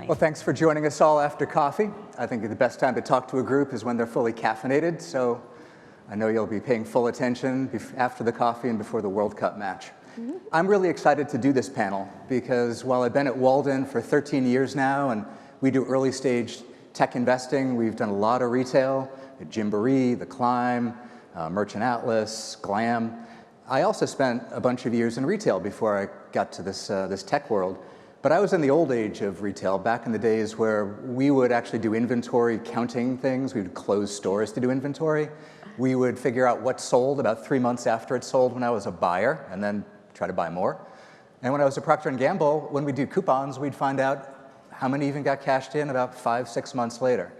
Well, thanks for joining us all after coffee. I think the best time to talk to a group is when they're fully caffeinated, so I know you'll be paying full attention after the coffee and before the World Cup match. I'm really excited to do this panel because while I've been at Walden for 13 years now and we do early stage tech investing, we've done a lot of retail, at Gymboree, The Climb, Merchant Atlas, Glam. I also spent a bunch of years in retail before I got to this tech world. But I was in the old age of retail, back in the days where we would actually do inventory counting things. We would close stores to do inventory. We would figure out what sold about 3 months after it sold when I was a buyer, and then try to buy more. And when I was at Procter & Gamble, when we do coupons, we'd find out how many even got cashed in about 5-6 months later.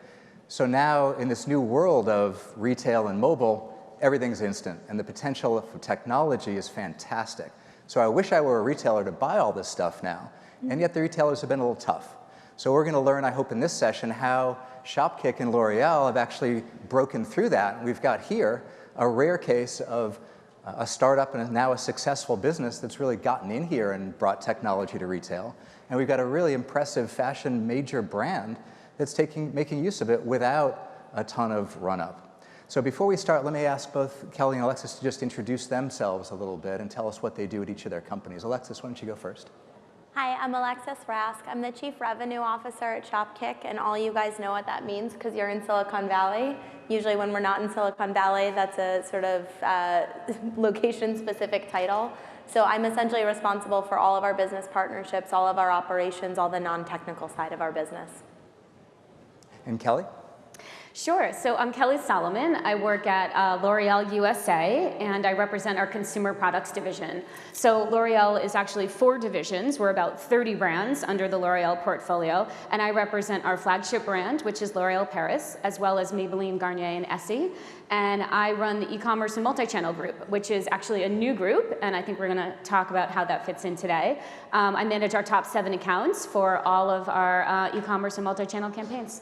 So now, in this new world of retail and mobile, everything's instant, and the potential for technology is fantastic. So I wish I were a retailer to buy all this stuff now. And yet the retailers have been a little tough. So we're going to learn, I hope, in this session how Shopkick and L'Oreal have actually broken through that. And we've got here a rare case of a startup and now a successful business that's really gotten in here and brought technology to retail. And we've got a really impressive fashion major brand that's making use of it without a ton of run-up. So before we start, let me ask both Kelly and Alexis to just introduce themselves a little bit and tell us what they do at each of their companies. Alexis, why don't you go first? Hi, I'm Alexis Rask. I'm the Chief Revenue Officer at Shopkick, and all you guys know what that means because you're in Silicon Valley. Usually when we're not in Silicon Valley, that's a sort of location-specific title. So I'm essentially responsible for all of our business partnerships, all of our operations, all the non-technical side of our business. And Kelly? Sure. So I'm Kelly Solomon. I work at L'Oreal USA, and I represent our consumer products division. So L'Oreal is actually 4 divisions. We're about 30 brands under the L'Oreal portfolio, and I represent our flagship brand, which is L'Oreal Paris, as well as Maybelline, Garnier, and Essie. And I run the e-commerce and multi-channel group, which is actually a new group, and I think we're going to talk about how that fits in today. I manage our top 7 accounts for all of our e-commerce and multi-channel campaigns.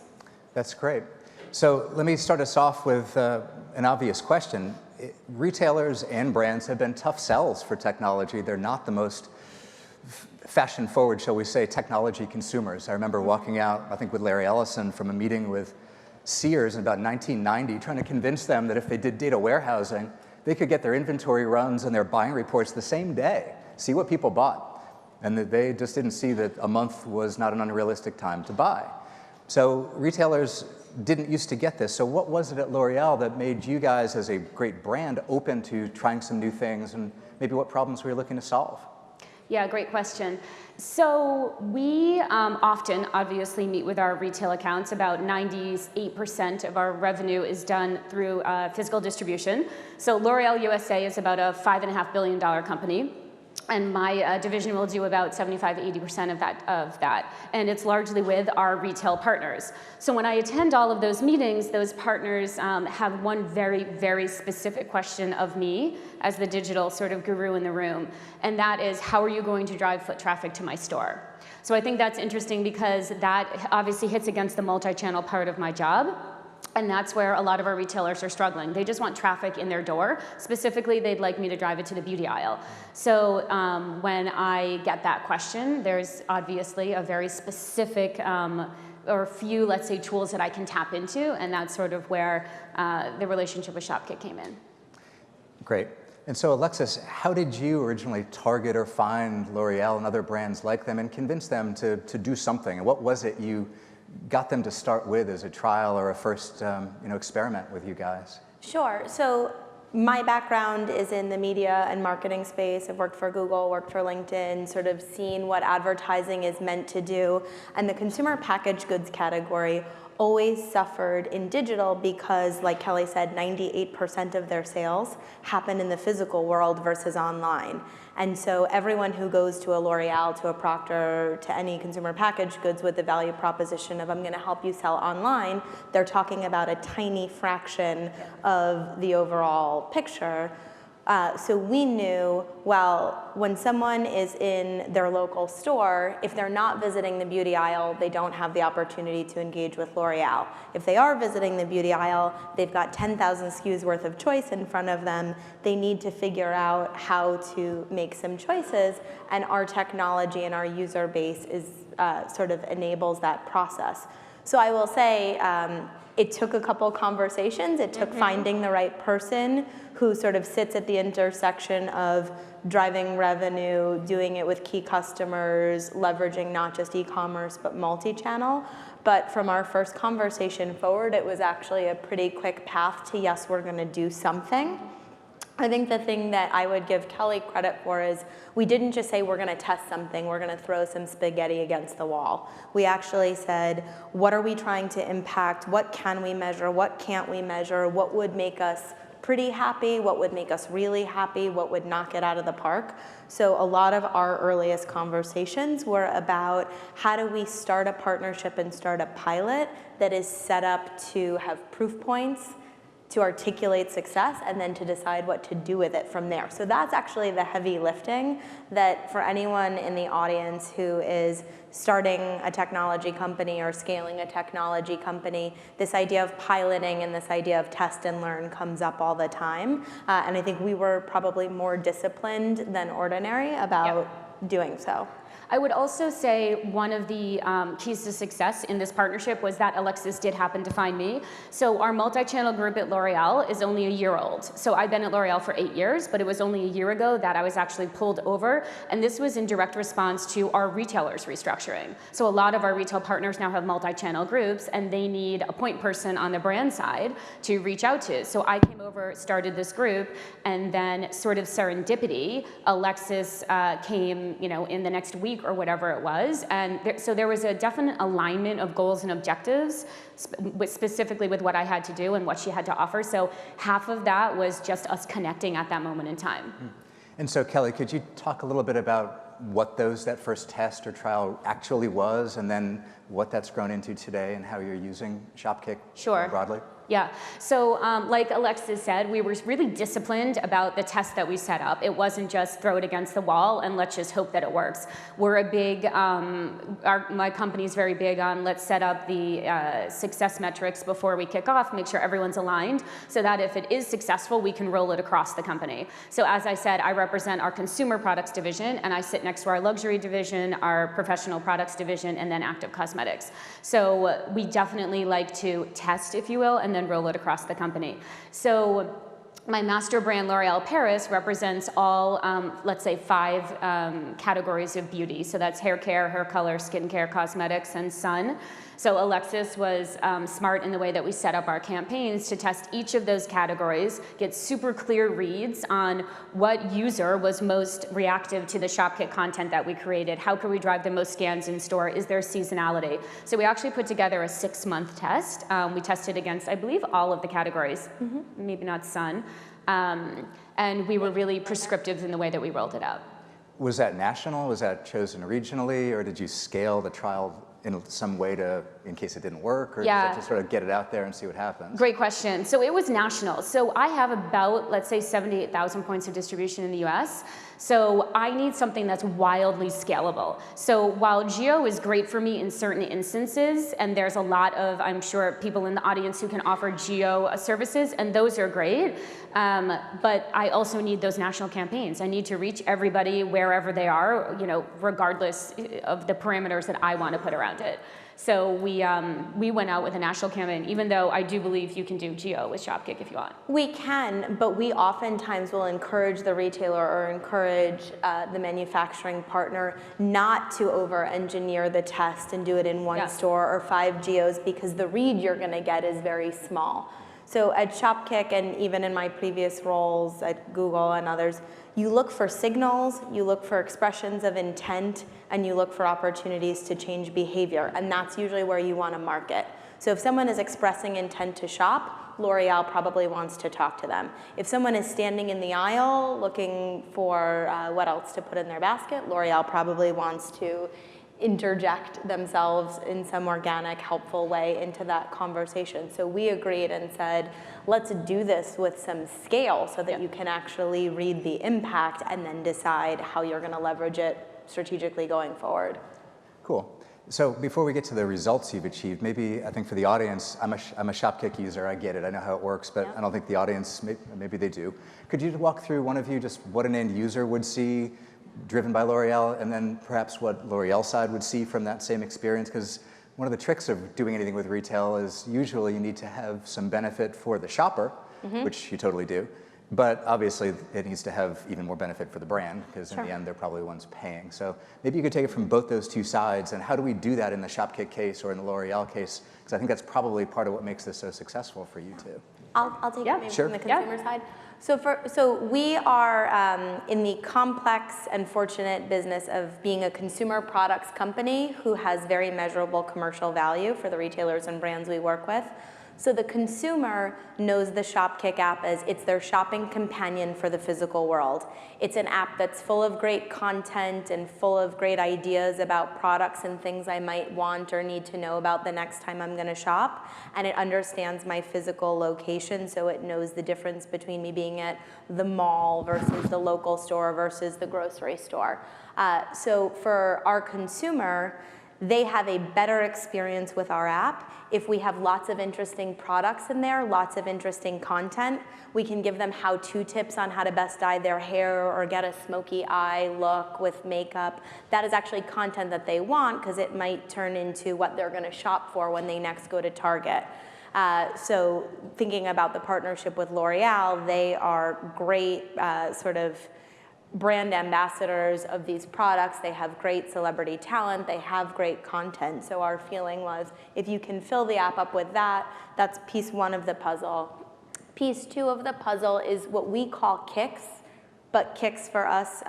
That's great. So let me start us off with an obvious question. Retailers and brands have been tough sells for technology. They're not the most fashion-forward, shall we say, technology consumers. I remember walking out, I think with Larry Ellison, from a meeting with Sears in about 1990, trying to convince them that if they did data warehousing, they could get their inventory runs and their buying reports the same day, see what people bought, and that they just didn't see that a month was not an unrealistic time to buy. So retailers didn't used to get this. So what was it at L'Oreal that made you guys, as a great brand, open to trying some new things, and maybe what problems were you looking to solve? Yeah, great question. So we often, obviously, meet with our retail accounts. About 98% of our revenue is done through physical distribution. So L'Oreal USA is about a $5.5 billion company. And my division will do about 75–80% of that. And it's largely with our retail partners. So when I attend all of those meetings, those partners have one very, very specific question of me as the digital sort of guru in the room. And that is, how are you going to drive foot traffic to my store? So I think that's interesting because that obviously hits against the multi-channel part of my job. And that's where a lot of our retailers are struggling. They just want traffic in their door. Specifically, they'd like me to drive it to the beauty aisle. So when I get that question, there's obviously a very specific or a few, let's say, tools that I can tap into. And that's sort of where the relationship with Shopkick came in. Great. And so, Alexis, how did you originally target or find L'Oreal and other brands like them and convince them to do something? And what was it you got them to start with as a trial or a first experiment with you guys? Sure. So my background is in the media and marketing space. I've worked for Google, worked for LinkedIn, sort of seen what advertising is meant to do. And the consumer packaged goods category always suffered in digital because, like Kelly said, 98% of their sales happen in the physical world versus online. And so everyone who goes to a L'Oreal, to a Procter, to any consumer packaged goods with the value proposition of I'm going to help you sell online, they're talking about a tiny fraction of the overall picture. So we knew, well, when someone is in their local store, if they're not visiting the beauty aisle, they don't have the opportunity to engage with L'Oreal. If they are visiting the beauty aisle, they've got 10,000 SKUs worth of choice in front of them. They need to figure out how to make some choices, and our technology and our user base is sort of enables that process. So I will say, it took a couple conversations. It took finding the right person who sort of sits at the intersection of driving revenue, doing it with key customers, leveraging not just e-commerce, but multi-channel. But from our first conversation forward, it was actually a pretty quick path to, yes, we're gonna do something. I think the thing that I would give Kelly credit for is we didn't just say we're gonna test something, we're gonna throw some spaghetti against the wall. We actually said, what are we trying to impact? What can we measure? What can't we measure? What would make us pretty happy? What would make us really happy? What would knock it out of the park? So a lot of our earliest conversations were about how do we start a partnership and start a pilot that is set up to have proof points, to articulate success, and then to decide what to do with it from there. So that's actually the heavy lifting that for anyone in the audience who is starting a technology company or scaling a technology company, this idea of piloting and this idea of test and learn comes up all the time. And I think we were probably more disciplined than ordinary about doing so. I would also say one of the keys to success in this partnership was that Alexis did happen to find me. So our multi-channel group at L'Oreal is only a year old. So I've been at L'Oreal for 8 years, but it was only a year ago that I was actually pulled over. And this was in direct response to our retailers restructuring. So a lot of our retail partners now have multi-channel groups, and they need a point person on the brand side to reach out to. So I came over, started this group, and then sort of serendipity, Alexis came, in the next week or whatever it was, and so there was a definite alignment of goals and objectives, specifically with what I had to do and what she had to offer. So half of that was just us connecting at that moment in time. And so Kelly, could you talk a little bit about what that first test or trial actually was, and then what that's grown into today and how you're using Shopkick more broadly? Yeah, so like Alexis said, we were really disciplined about the test that we set up. It wasn't just throw it against the wall and let's just hope that it works. We're a big, my company's very big on let's set up the success metrics before we kick off, make sure everyone's aligned, so that if it is successful, we can roll it across the company. So as I said, I represent our consumer products division, and I sit next to our luxury division, our professional products division, and then active cosmetics. So we definitely like to test, if you will, and then roll it across the company. So my master brand, L'Oréal Paris, represents all, let's say, 5 categories of beauty. So that's hair care, hair color, skincare, cosmetics, and sun. So Alexis was smart in the way that we set up our campaigns to test each of those categories, get super clear reads on what user was most reactive to the Shopkick content that we created. How could we drive the most scans in store? Is there seasonality? So we actually put together a 6-month test. We tested against, I believe, all of the categories, maybe not sun. And we were really prescriptive in the way that we rolled it out. Was that national? Was that chosen regionally? Or did you scale the trial in some way in case it didn't work, or just to sort of get it out there and see what happens? Great question. So it was national. So I have about, let's say, 78,000 points of distribution in the US. So I need something that's wildly scalable. So while geo is great for me in certain instances, and there's a lot of, I'm sure, people in the audience who can offer geo services, and those are great, but I also need those national campaigns. I need to reach everybody wherever they are, regardless of the parameters that I want to put around it. So we went out with a national campaign, even though I do believe you can do geo with Shopkick if you want. We can, but we oftentimes will encourage the retailer or encourage the manufacturing partner not to over-engineer the test and do it in one store or 5 geos, because the read you're going to get is very small. So at Shopkick, and even in my previous roles at Google and others, you look for signals, you look for expressions of intent, and you look for opportunities to change behavior, and that's usually where you want to market. So if someone is expressing intent to shop, L'Oreal probably wants to talk to them. If someone is standing in the aisle looking for what else to put in their basket, L'Oreal probably wants to interject themselves in some organic, helpful way into that conversation. So we agreed and said, let's do this with some scale so that you can actually read the impact and then decide how you're going to leverage it strategically going forward. Cool. So before we get to the results you've achieved, maybe I think for the audience, I'm a Shopkick user, I get it, I know how it works, but I don't think the audience, maybe they do. Could you walk through, one of you, just what an end user would see driven by L'Oreal, and then perhaps what L'Oreal side would see from that same experience? Because one of the tricks of doing anything with retail is usually you need to have some benefit for the shopper, which you totally do, but obviously it needs to have even more benefit for the brand, because in the end they're probably the ones paying. So maybe you could take it from both those two sides, and how do we do that in the Shopkick case or in the L'Oreal case? Because I think that's probably part of what makes this so successful for you too. I'll take it maybe from the consumer side. So we are in the complex and fortunate business of being a consumer products company who has very measurable commercial value for the retailers and brands we work with. So the consumer knows the Shopkick app as it's their shopping companion for the physical world. It's an app that's full of great content and full of great ideas about products and things I might want or need to know about the next time I'm going to shop. And it understands my physical location, so it knows the difference between me being at the mall versus the local store versus the grocery store. So for our consumer, they have a better experience with our app. If we have lots of interesting products in there, lots of interesting content, we can give them how-to tips on how to best dye their hair or get a smoky eye look with makeup. That is actually content that they want, because it might turn into what they're going to shop for when they next go to Target. So thinking about the partnership with L'Oreal, they are great sort of brand ambassadors of these products. They have great celebrity talent. They have great content. So our feeling was, if you can fill the app up with that, that's piece one of the puzzle. Piece two of the puzzle is what we call kicks, but kicks for us,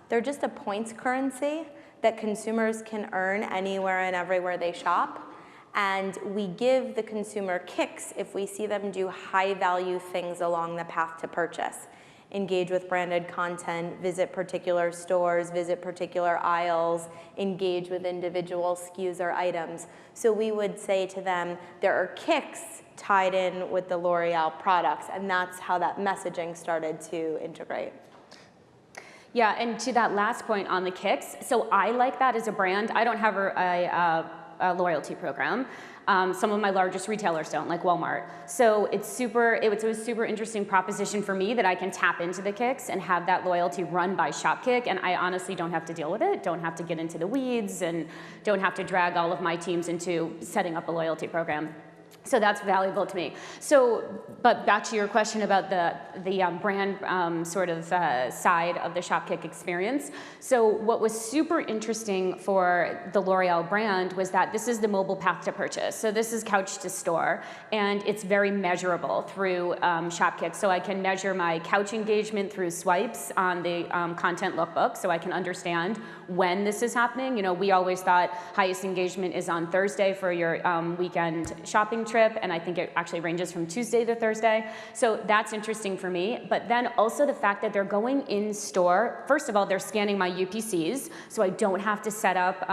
they're just a points currency that consumers can earn anywhere and everywhere they shop. And we give the consumer kicks if we see them do high value things along the path to purchase. Engage with branded content, visit particular stores, visit particular aisles, engage with individual SKUs or items. So we would say to them, there are kicks tied in with the L'Oreal products, and that's how that messaging started to integrate. Yeah, and to that last point on the kicks, so I like that as a brand. I don't have a loyalty program. Some of my largest retailers don't, like Walmart. So it was a super interesting proposition for me that I can tap into the kicks and have that loyalty run by Shopkick, and I honestly don't have to deal with it, don't have to get into the weeds, and don't have to drag all of my teams into setting up a loyalty program. So that's valuable to me. So, but back to your question about the brand side of the Shopkick experience. So what was super interesting for the L'Oreal brand was that this is the mobile path to purchase. So this is couch to store, and it's very measurable through Shopkick. So I can measure my couch engagement through swipes on the content lookbook, so I can understand when this is happening. You know, we always thought highest engagement is on Thursday for your weekend shopping trip, and I think it actually ranges from Tuesday to Thursday. So that's interesting for me. But then also the fact that they're going in store. First of all, they're scanning my UPCs, so I don't have to set up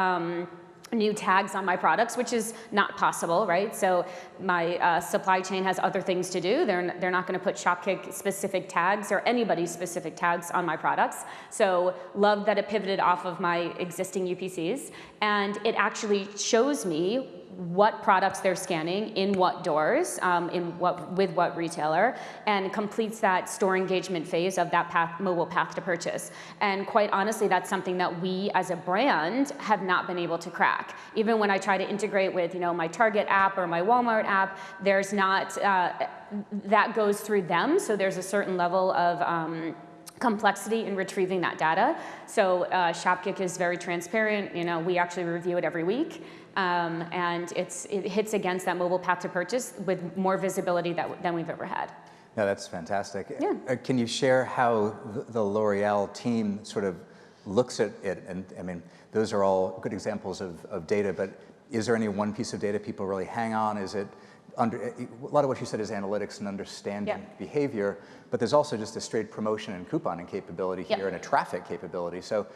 new tags on my products, which is not possible, right? So my supply chain has other things to do. They're not going to put Shopkick specific tags or anybody's specific tags on my products. So love that it pivoted off of my existing UPCs, and it actually shows me what products they're scanning, in what doors, with what retailer, and completes that store engagement phase of that mobile path to purchase. And quite honestly, that's something that we as a brand have not been able to crack. Even when I try to integrate with, my Target app or my Walmart app, there's not, that goes through them, so there's a certain level of complexity in retrieving that data. So Shopkick is very transparent. We actually review it every week. And it hits against that mobile path to purchase with more visibility than we've ever had. No, that's fantastic. Yeah. Can you share how the L'Oreal team sort of looks at it? And I mean, those are all good examples of data, but is there any one piece of data people really hang on? Is it a lot of what you said is analytics and understanding behavior, but there's also just a straight promotion and couponing capability here and a traffic capability. So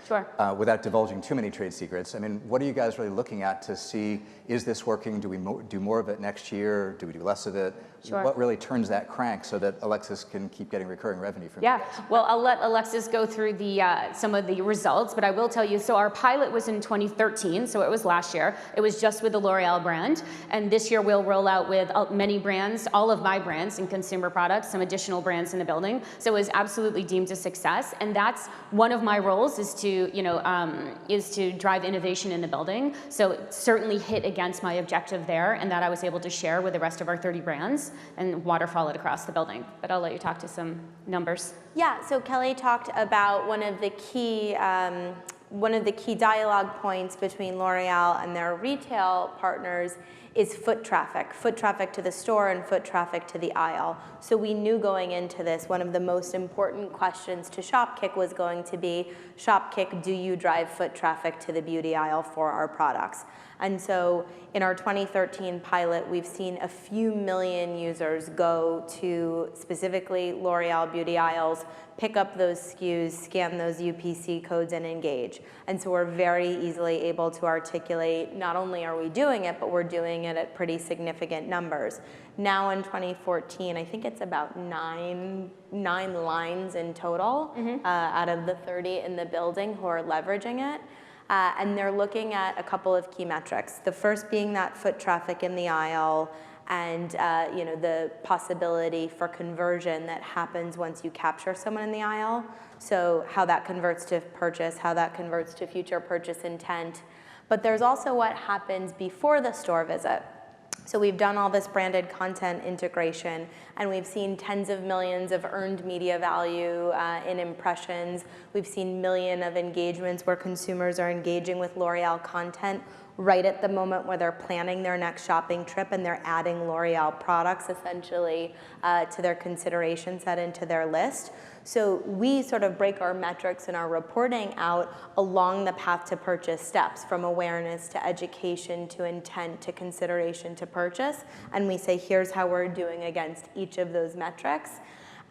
without divulging too many trade secrets, I mean, what are you guys really looking at to see, is this working? Do we do more of it next year? Do we do less of it? What really turns that crank so that Alexis can keep getting recurring revenue from you guys? Well, I'll let Alexis go through the some of the results, but I will tell you, so our pilot was in 2013, so it was last year. It was just with the L'Oreal brand, and this year we'll roll out with many brands, all of my brands in consumer products, some additional brands in the building. So it was absolutely deemed a success, and that's one of my roles is to, is to drive innovation in the building. So it certainly hit against my objective there, and that I was able to share with the rest of our 30 brands and waterfall it across the building. But I'll let you talk to some numbers. Yeah, so Kelly talked about one of the key dialogue points between L'Oreal and their retail partners is foot traffic to the store and foot traffic to the aisle. So we knew going into this, one of the most important questions to Shopkick was going to be, Shopkick, do you drive foot traffic to the beauty aisle for our products? And so in our 2013 pilot, we've seen a few million users go to specifically L'Oreal beauty aisles, pick up those SKUs, scan those UPC codes, and engage. And so we're very easily able to articulate, not only are we doing it, but we're doing it at pretty significant numbers. Now in 2014, I think it's about nine lines in total out of the 30 in the building who are leveraging it. And they're looking at a couple of key metrics. The first being that foot traffic in the aisle and the possibility for conversion that happens once you capture someone in the aisle. So how that converts to purchase, how that converts to future purchase intent. But there's also what happens before the store visit. So we've done all this branded content integration, and we've seen tens of millions of earned media value in impressions. We've seen millions of engagements where consumers are engaging with L'Oreal content right at the moment where they're planning their next shopping trip, and they're adding L'Oreal products essentially to their consideration set into their list. So we sort of break our metrics and our reporting out along the path to purchase steps, from awareness to education to intent to consideration to purchase. And we say, here's how we're doing against each of those metrics.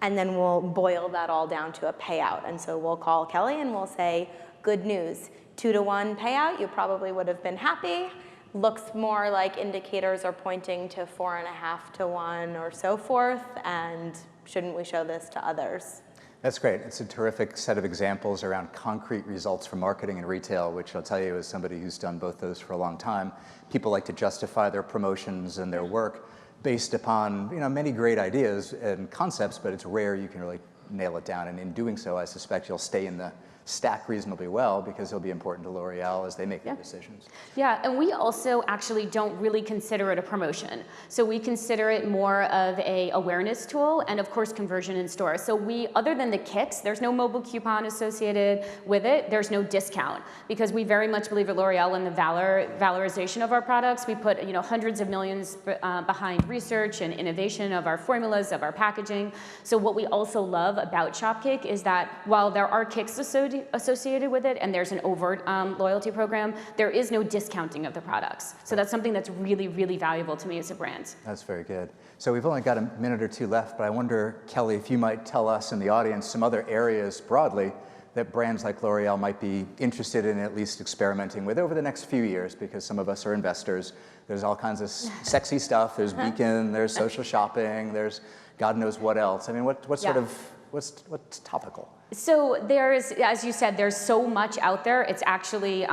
And then we'll boil that all down to a payout. And so we'll call Kelly and we'll say, good news, 2-to-1 payout, you probably would have been happy. Looks more like indicators are pointing to 4.5-to-1 or so forth. And shouldn't we show this to others? That's great. It's a terrific set of examples around concrete results for marketing and retail, which I'll tell you, as somebody who's done both those for a long time, people like to justify their promotions and their work based upon many great ideas and concepts, but it's rare you can really nail it down. And in doing so, I suspect you'll stay in the stack reasonably well because it'll be important to L'Oreal as they make their decisions. Yeah, and we also actually don't really consider it a promotion. So we consider it more of a awareness tool and of course conversion in store. So we, other than the kicks, there's no mobile coupon associated with it. There's no discount because we very much believe at L'Oreal in the valorization of our products. We put hundreds of millions behind research and innovation of our formulas, of our packaging. So what we also love about Shopkick is that while there are kicks associated with it and there's an overt loyalty program, there is no discounting of the products. So that's something that's really, really valuable to me as a brand. That's very good. So we've only got a minute or two left, but I wonder, Kelly, if you might tell us in the audience some other areas broadly that brands like L'Oreal might be interested in at least experimenting with over the next few years, because some of us are investors. There's all kinds of sexy stuff. There's Beacon, there's social shopping, there's God knows what else. I mean, what's topical? So there's, as you said, there's so much out there. It's actually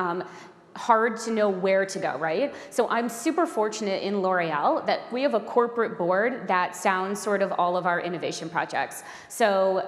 hard to know where to go, right? So I'm super fortunate in L'Oreal that we have a corporate board that sounds sort of all of our innovation projects. So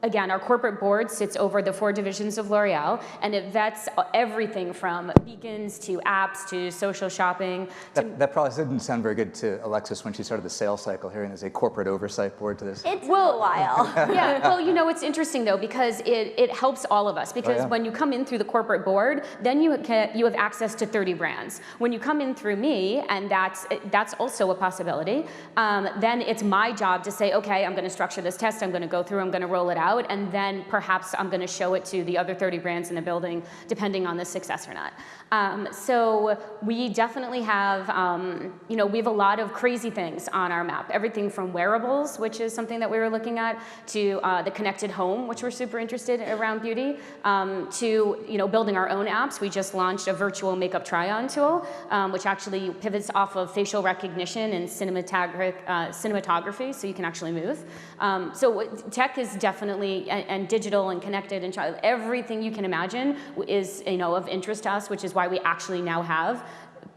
again, our corporate board sits over the 4 divisions of L'Oreal, and it vets everything from beacons to apps to social shopping. That probably didn't sound very good to Alexis when she started the sales cycle, hearing there's a corporate oversight board to this. It's a while. Yeah, well, it's interesting though, because it helps all of us, because when you come in through the corporate board, then you you have access to 30 brands. When you come in through me, and that's also a possibility, then it's my job to say, okay, I'm going to structure this test, I'm going to go through, I'm going to roll it out, and then perhaps I'm going to show it to the other 30 brands in the building, depending on the success or not. So we definitely have, we have a lot of crazy things on our map. Everything from wearables, which is something that we were looking at, to the connected home, which we're super interested around beauty, to building our own apps. We just launched a virtual makeup try-on tool, which actually pivots off of facial recognition and cinematography, so you can actually move. So tech is definitely, and digital and connected and everything you can imagine is of interest to us, which is why we actually now have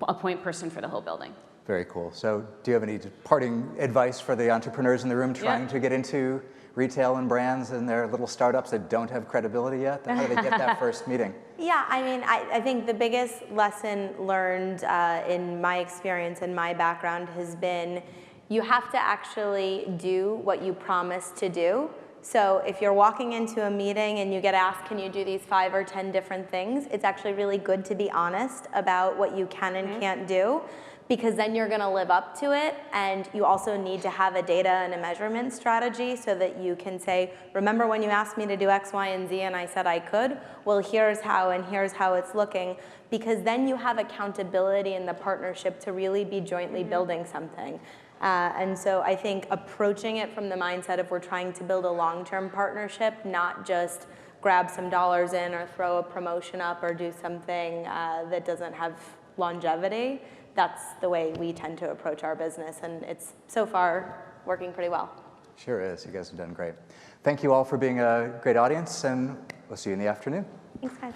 a point person for the whole building. Very cool. So do you have any parting advice for the entrepreneurs in the room trying to get into retail and brands and their little startups that don't have credibility yet? How do they get that first meeting? Yeah, I mean, I think the biggest lesson learned in my experience and my background has been you have to actually do what you promise to do. So if you're walking into a meeting and you get asked, can you do these 5 or 10 different things, it's actually really good to be honest about what you can and can't do, because then you're going to live up to it. And you also need to have a data and a measurement strategy so that you can say, remember when you asked me to do X, Y, and Z and I said I could? Well, here's how, and here's how it's looking. Because then you have accountability in the partnership to really be jointly building something. And so I think approaching it from the mindset of we're trying to build a long-term partnership, not just grab some dollars in or throw a promotion up or do something that doesn't have longevity. That's the way we tend to approach our business, and it's so far working pretty well. Sure is. You guys have done great. Thank you all for being a great audience, and we'll see you in the afternoon. Thanks, guys.